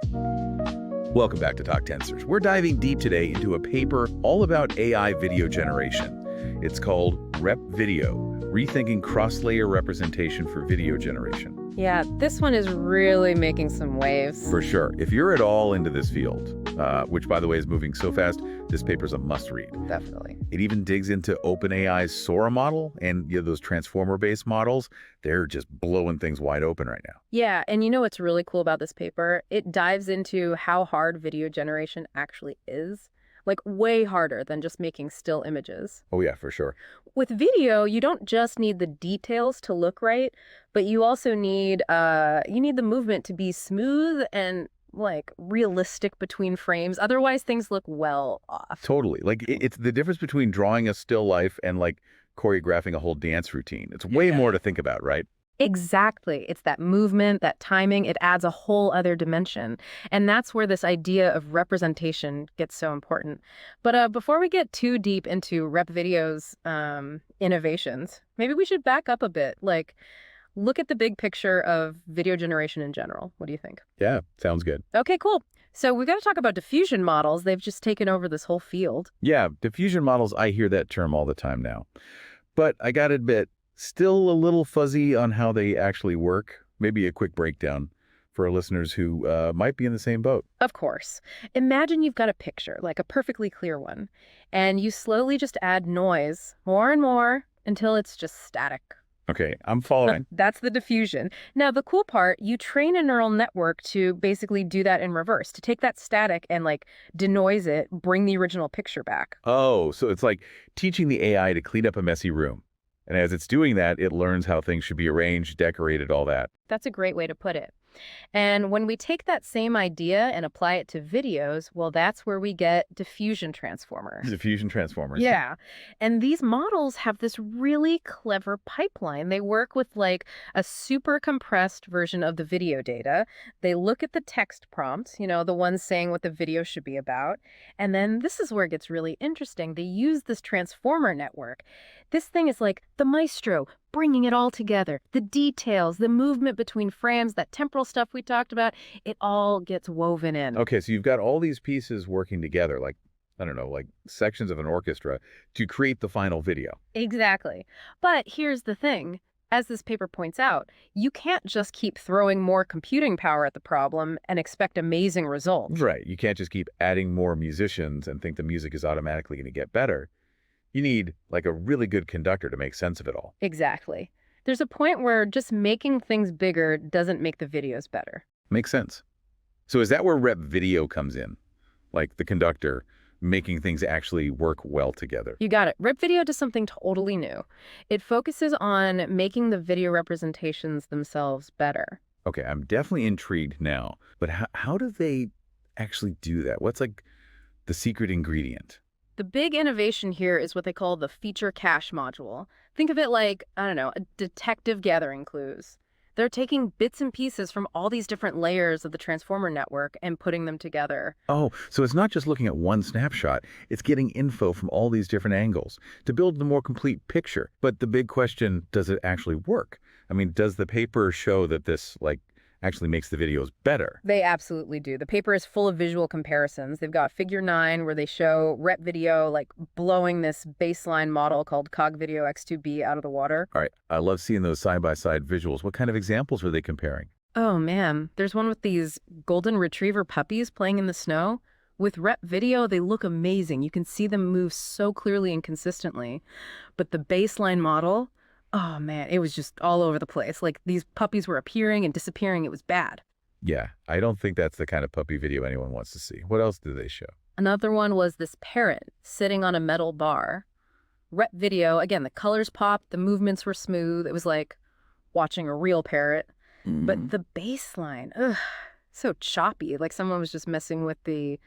Welcome back to Talk Tensors. We're diving deep today into a paper all about AI video generation. It's called RepVideo, Rethinking Cross-Layer Representation for Video Generation. Yeah, this one is really making some waves. For sure. If you're at all into this field, which by the way is moving so fast, this paper's a must-read. Definitely. It even digs into OpenAI's Sora model and those transformer-based models. They're just blowing things wide open right now. Yeah, and you know what's really cool about this paper? It dives into how hard video generation actually is. Like way harder than just making still images. Oh yeah, for sure. With video, you don't just need the details to look right, but you also need the movement to be smooth and like realistic between frames. Otherwise, things look well off. Totally. Like it's the difference between drawing a still life and like choreographing a whole dance routine. It's way more to think about, right? Exactly. It's that movement, that timing. It adds a whole other dimension. And that's where this idea of representation gets so important. But before we get too deep into RepVideo's innovations, maybe we should back up a bit. Like, look at the big picture of video generation in general. What do you think? Yeah, sounds good. Okay, cool. So we've got to talk about diffusion models. They've just taken over this whole field. Yeah, diffusion models, I hear that term all the time now. But I gotta admit, still a little fuzzy on how they actually work. Maybe a quick breakdown for our listeners who might be in the same boat. Of course. Imagine you've got a picture, like a perfectly clear one, and you slowly just add noise, more and more, until it's just static. Okay, I'm following. That's the diffusion. Now, the cool part, you train a neural network to basically do that in reverse, to take that static and like denoise it, bring the original picture back. Oh, so it's like teaching the AI to clean up a messy room. And as it's doing that, it learns how things should be arranged, decorated, all that. That's a great way to put it. And when we take that same idea and apply it to videos, well, that's where we get diffusion transformers. Diffusion transformers. Yeah. And these models have this really clever pipeline. They work with like a super compressed version of the video data. They look at the text prompts, the ones saying what the video should be about. And then this is where it gets really interesting. They use this transformer network. This thing is like the maestro, bringing it all together. The details, the movement between frames, that temporal stuff we talked about, it all gets woven in. Okay, so you've got all these pieces working together, like, I don't know, like sections of an orchestra to create the final video. Exactly. But here's the thing. As this paper points out, you can't just keep throwing more computing power at the problem and expect amazing results. Right. You can't just keep adding more musicians and think the music is automatically going to get better. You need like a really good conductor to make sense of it all. Exactly. There's a point where just making things bigger doesn't make the videos better. Makes sense. So is that where RepVideo comes in? Like the conductor making things actually work well together? You got it. RepVideo does something totally new. It focuses on making the video representations themselves better. Okay, I'm definitely intrigued now. But how do they actually do that? What's like the secret ingredient? The big innovation here is what they call the feature cache module. Think of it like, I don't know, a detective gathering clues. They're taking bits and pieces from all these different layers of the transformer network and putting them together. Oh, so it's not just looking at one snapshot. It's getting info from all these different angles to build the more complete picture. But the big question, does it actually work? I mean, does the paper show that this, actually makes the videos better? They absolutely do. The paper is full of visual comparisons. They've got figure 9 where they show RepVideo blowing this baseline model called CogVideo X2B out of the water. All right. I love seeing those side-by-side visuals. What kind of examples are they comparing? Oh, man. There's one with these golden retriever puppies playing in the snow. With RepVideo, they look amazing. You can see them move so clearly and consistently. But the baseline model, oh, man, it was just all over the place. Like, these puppies were appearing and disappearing. It was bad. Yeah, I don't think that's the kind of puppy video anyone wants to see. What else do they show? Another one was this parrot sitting on a metal bar. RepVideo, again, the colors popped, the movements were smooth. It was like watching a real parrot. But the baseline, so choppy. Like someone was just messing with the,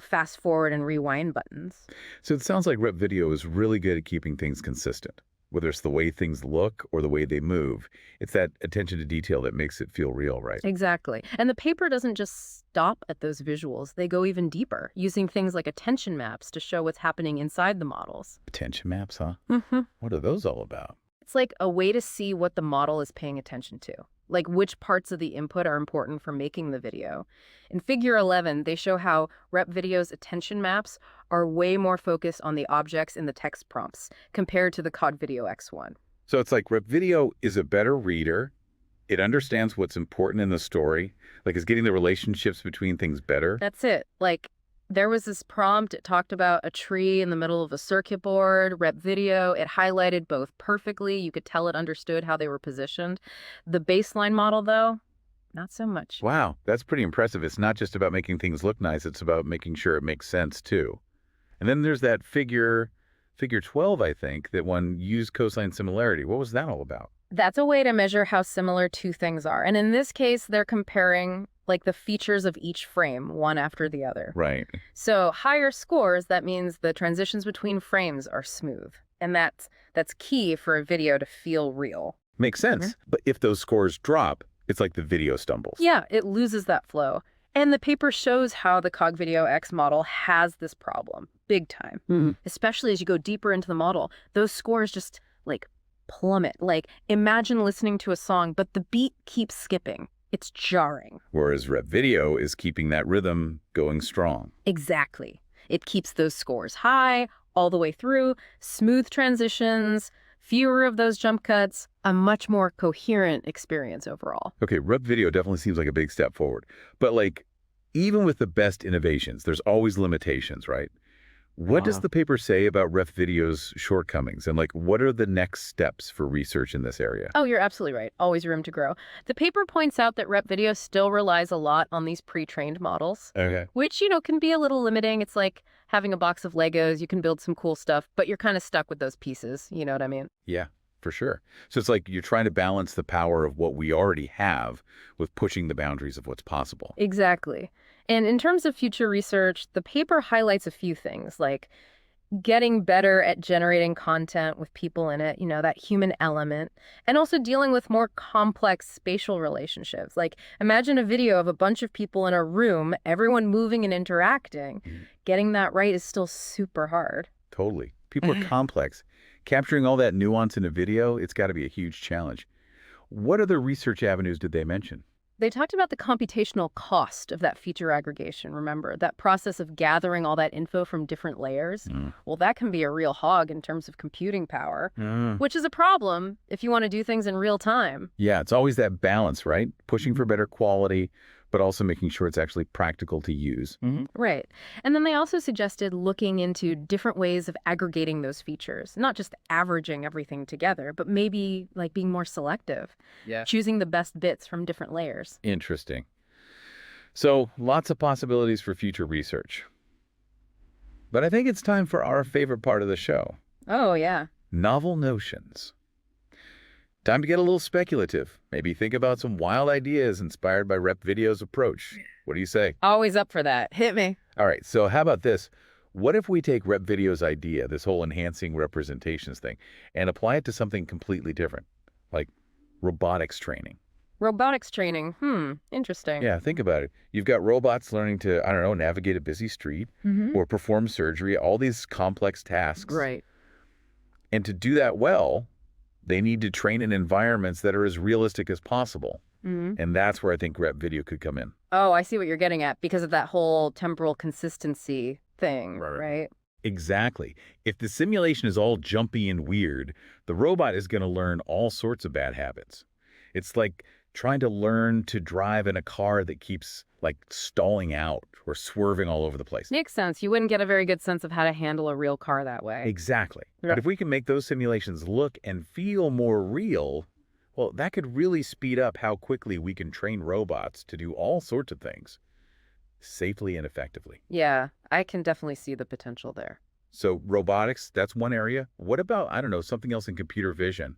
fast forward and rewind buttons. So it sounds like RepVideo is really good at keeping things consistent. Whether it's the way things look or the way they move, it's that attention to detail that makes it feel real, right? Exactly. And the paper doesn't just stop at those visuals. They go even deeper, using things like attention maps to show what's happening inside the models. Attention maps, huh? Mm-hmm. What are those all about? It's like a way to see what the model is paying attention to, like which parts of the input are important for making the video. In Figure 11, they show how RepVideo's attention maps are way more focused on the objects in the text prompts compared to the CogVideo X1. So it's like RepVideo is a better reader. It understands what's important in the story, like is getting the relationships between things better. That's it. Like, there was this prompt, it talked about a tree in the middle of a circuit board, RepVideo, it highlighted both perfectly. You could tell it understood how they were positioned. The baseline model, though, not so much. Wow, that's pretty impressive. It's not just about making things look nice, it's about making sure it makes sense too. And then there's that figure 12, I think, that one used cosine similarity. What was that all about? That's a way to measure how similar two things are. And in this case, they're comparing like the features of each frame, one after the other. Right. So higher scores, that means the transitions between frames are smooth. And that's key for a video to feel real. Makes sense. But if those scores drop, it's like the video stumbles. Yeah, it loses that flow. And the paper shows how the CogVideo X model has this problem, big time. Especially as you go deeper into the model, those scores just like plummet. Like imagine listening to a song, but the beat keeps skipping. It's jarring. Whereas RepVideo is keeping that rhythm going strong. Exactly. It keeps those scores high all the way through, smooth transitions, fewer of those jump cuts, a much more coherent experience overall. Okay, RepVideo definitely seems like a big step forward. But like, even with the best innovations, there's always limitations, right? What does the paper say about RepVideo's shortcomings? And like, what are the next steps for research in this area? Oh, you're absolutely right. Always room to grow. The paper points out that RepVideo still relies a lot on these pre-trained models, Okay. which, can be a little limiting. It's like having a box of Legos. You can build some cool stuff, but you're kind of stuck with those pieces. You know what I mean? Yeah, for sure. So it's like you're trying to balance the power of what we already have with pushing the boundaries of what's possible. Exactly. And in terms of future research, the paper highlights a few things, like getting better at generating content with people in it, that human element, and also dealing with more complex spatial relationships. Like imagine a video of a bunch of people in a room, everyone moving and interacting. Getting that right is still super hard. Totally. People are complex. Capturing all that nuance in a video, it's got to be a huge challenge. What other research avenues did they mention? They talked about the computational cost of that feature aggregation, remember? That process of gathering all that info from different layers. Well, that can be a real hog in terms of computing power, which is a problem if you want to do things in real time. Yeah, it's always that balance, right? Pushing for better quality, but also making sure it's actually practical to use. Right. And then they also suggested looking into different ways of aggregating those features, not just averaging everything together, but maybe like being more selective, choosing the best bits from different layers. Interesting. So lots of possibilities for future research. But I think it's time for our favorite part of the show. Oh, yeah. Novel notions. Time to get a little speculative. Maybe think about some wild ideas inspired by RepVideo's approach. What do you say? Always up for that. Hit me. All right, so how about this? What if we take RepVideo's idea, this whole enhancing representations thing, and apply it to something completely different, like robotics training? Robotics training. Interesting. Yeah, think about it. You've got robots learning to, navigate a busy street or perform surgery, all these complex tasks. Right. And to do that well, they need to train in environments that are as realistic as possible. And that's where I think RepVideo could come in. Oh, I see what you're getting at because of that whole temporal consistency thing, right? Exactly. If the simulation is all jumpy and weird, the robot is going to learn all sorts of bad habits. It's like trying to learn to drive in a car that keeps like stalling out or swerving all over the place. Makes sense. You wouldn't get a very good sense of how to handle a real car that way. Exactly. But if we can make those simulations look and feel more real, well, that could really speed up how quickly we can train robots to do all sorts of things safely and effectively. Yeah, I can definitely see the potential there. So robotics, that's one area. What about, something else in computer vision,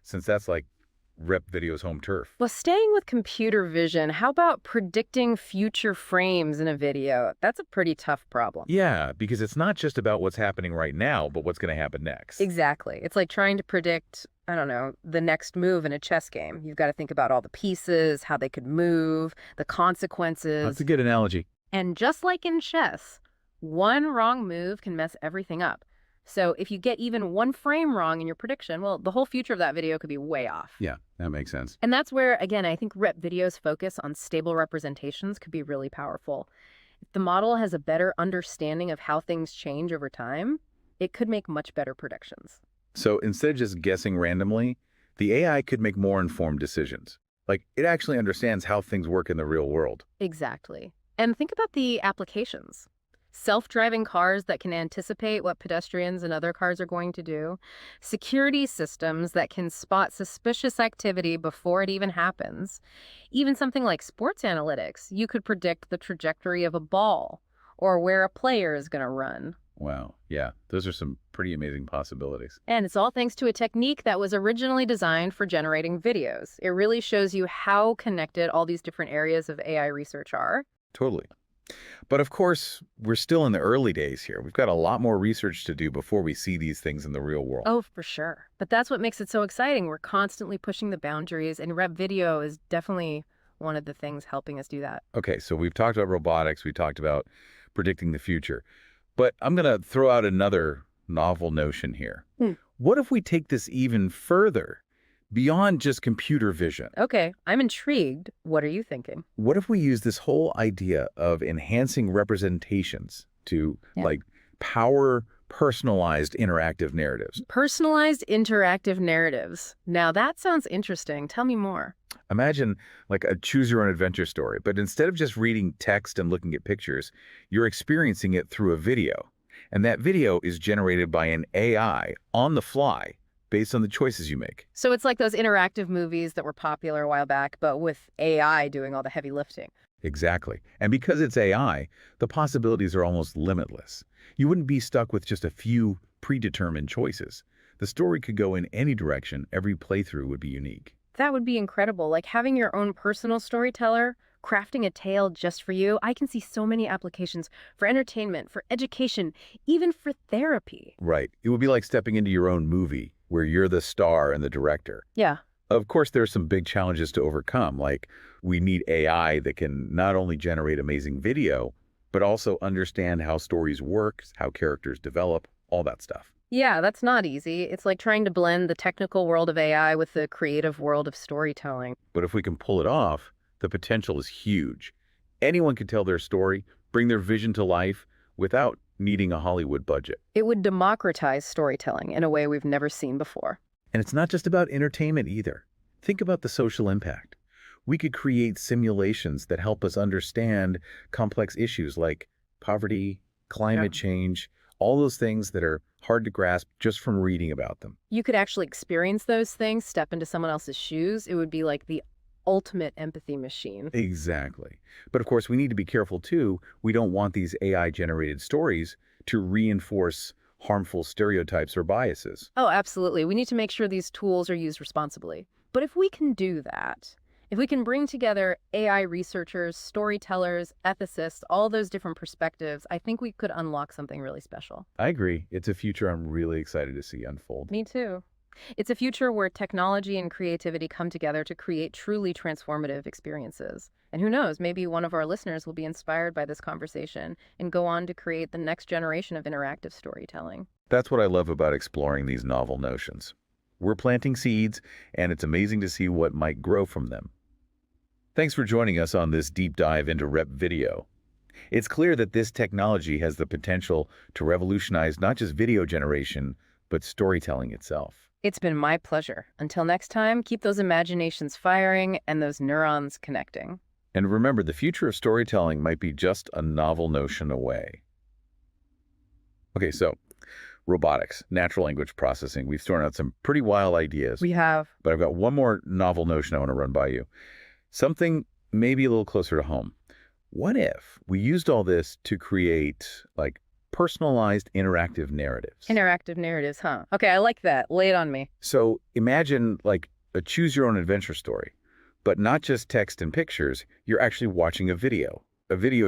since that's like RepVideo's home turf? Well, staying with computer vision, how about predicting future frames in a video? That's a pretty tough problem. Yeah, because it's not just about what's happening right now, but what's going to happen next. Exactly. It's like trying to predict, the next move in a chess game. You've got to think about all the pieces, how they could move, the consequences. That's a good analogy. And just like in chess, one wrong move can mess everything up. So if you get even one frame wrong in your prediction, well, the whole future of that video could be way off. Yeah, that makes sense. And that's where, again, I think RepVideo's focus on stable representations could be really powerful. If the model has a better understanding of how things change over time, it could make much better predictions. So instead of just guessing randomly, the AI could make more informed decisions. Like, it actually understands how things work in the real world. Exactly. And think about the applications. Self-driving cars that can anticipate what pedestrians and other cars are going to do. Security systems that can spot suspicious activity before it even happens. Even something like sports analytics. You could predict the trajectory of a ball or where a player is going to run. Wow, yeah, those are some pretty amazing possibilities. And it's all thanks to a technique that was originally designed for generating videos. It really shows you how connected all these different areas of AI research are. Totally. But of course, we're still in the early days here. We've got a lot more research to do before we see these things in the real world. Oh, for sure. But that's what makes it so exciting. We're constantly pushing the boundaries, and RepVideo is definitely one of the things helping us do that. Okay, so we've talked about robotics, we talked about predicting the future. But I'm going to throw out another novel notion here. What if we take this even further, beyond just computer vision? Okay, I'm intrigued. What are you thinking? What if we use this whole idea of enhancing representations to, like, power personalized interactive narratives? Personalized interactive narratives. Now that sounds interesting. Tell me more. Imagine like a choose-your-own-adventure story, but instead of just reading text and looking at pictures, you're experiencing it through a video. And that video is generated by an AI on the fly based on the choices you make. So it's like those interactive movies that were popular a while back, but with AI doing all the heavy lifting. Exactly. And because it's AI, the possibilities are almost limitless. You wouldn't be stuck with just a few predetermined choices. The story could go in any direction. Every playthrough would be unique. That would be incredible. Like having your own personal storyteller, crafting a tale just for you. I can see so many applications for entertainment, for education, even for therapy. Right. It would be like stepping into your own movie where you're the star and the director. Yeah. Of course, there are some big challenges to overcome, like we need AI that can not only generate amazing video, but also understand how stories work, how characters develop, all that stuff. Yeah, that's not easy. It's like trying to blend the technical world of AI with the creative world of storytelling. But if we can pull it off, the potential is huge. Anyone can tell their story, bring their vision to life without needing a Hollywood budget. It would democratize storytelling in a way we've never seen before. And it's not just about entertainment either. Think about the social impact. We could create simulations that help us understand complex issues like poverty, climate change, all those things that are hard to grasp just from reading about them. You could actually experience those things, step into someone else's shoes. It would be like the ultimate empathy machine. Exactly. But of course, we need to be careful too. We don't want these AI-generated stories to reinforce harmful stereotypes or biases. Oh, absolutely. We need to make sure these tools are used responsibly. But if we can do that, if we can bring together AI researchers, storytellers, ethicists, all those different perspectives, I think we could unlock something really special. I agree. It's a future I'm really excited to see unfold. Me too. It's a future where technology and creativity come together to create truly transformative experiences. And who knows, maybe one of our listeners will be inspired by this conversation and go on to create the next generation of interactive storytelling. That's what I love about exploring these novel notions. We're planting seeds, and it's amazing to see what might grow from them. Thanks for joining us on this deep dive into RepVideo. It's clear that this technology has the potential to revolutionize not just video generation, but storytelling itself. It's been my pleasure. Until next time, keep those imaginations firing and those neurons connecting. And remember, the future of storytelling might be just a novel notion away. Okay, so robotics, natural language processing. We've thrown out some pretty wild ideas. We have. But I've got one more novel notion I want to run by you. Something maybe a little closer to home. What if we used all this to create, like, personalized interactive narratives? Interactive narratives, huh? Okay, I like that. Lay it on me. So imagine like a choose-your-own-adventure story, but not just text and pictures. You're actually watching a video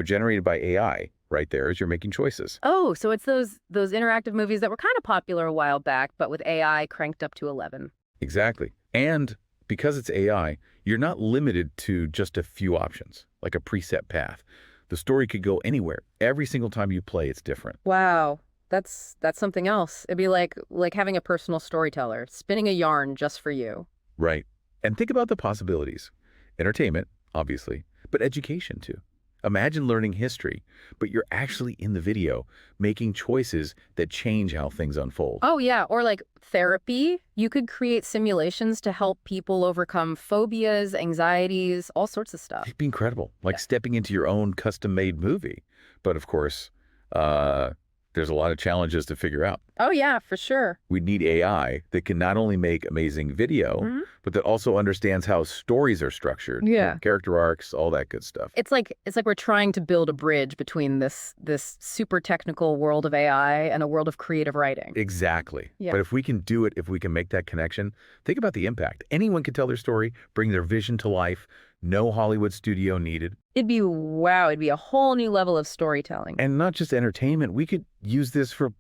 generated by AI right there as you're making choices. Oh, so it's those interactive movies that were kind of popular a while back, but with AI cranked up to 11. Exactly. And because it's AI, you're not limited to just a few options, like a preset path. The story could go anywhere. Every single time you play, it's different. Wow. That's something else. It'd be like having a personal storyteller, spinning a yarn just for you. Right. And think about the possibilities. Entertainment, obviously, but education too. Imagine learning history, but you're actually in the video, making choices that change how things unfold. Oh, yeah. Or like therapy. You could create simulations to help people overcome phobias, anxieties, all sorts of stuff. It'd be incredible, like stepping into your own custom-made movie. But of course, there's a lot of challenges to figure out. Oh, yeah, for sure. We need AI that can not only make amazing video, but that also understands how stories are structured, Yeah. character arcs, all that good stuff. It's like we're trying to build a bridge between this super technical world of AI and a world of creative writing. Exactly. Yeah. But if we can do it, if we can make that connection, think about the impact. Anyone can tell their story, bring their vision to life. No Hollywood studio needed. It'd be, wow, it'd be a whole new level of storytelling. And not just entertainment. We could use this for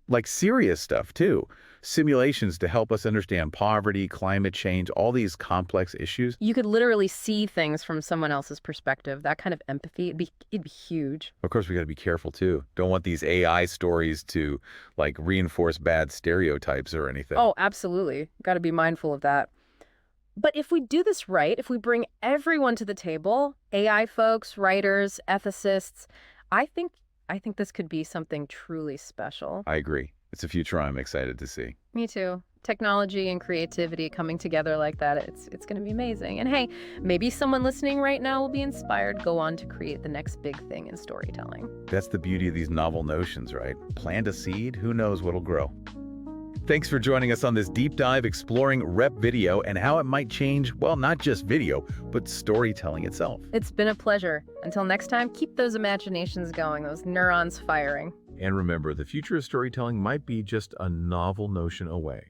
like serious stuff too. Simulations to help us understand poverty, climate change, all these complex issues. You could literally see things from someone else's perspective. That kind of empathy, it'd be huge. Of course, we got to be careful too. Don't want these AI stories to like reinforce bad stereotypes or anything. Oh, absolutely. Got to be mindful of that. But if we do this right, if we bring everyone to the table, AI folks, writers, ethicists, I think this could be something truly special. I agree. It's a future I'm excited to see. Me too. Technology and creativity coming together like that, it's going to be amazing. And hey, maybe someone listening right now will be inspired, go on to create the next big thing in storytelling. That's the beauty of these novel notions, right? Plant a seed, who knows what'll grow. Thanks for joining us on this deep dive exploring RepVideo and how it might change, well, not just video, but storytelling itself. It's been a pleasure. Until next time, keep those imaginations going, those neurons firing. And remember, the future of storytelling might be just a novel notion away.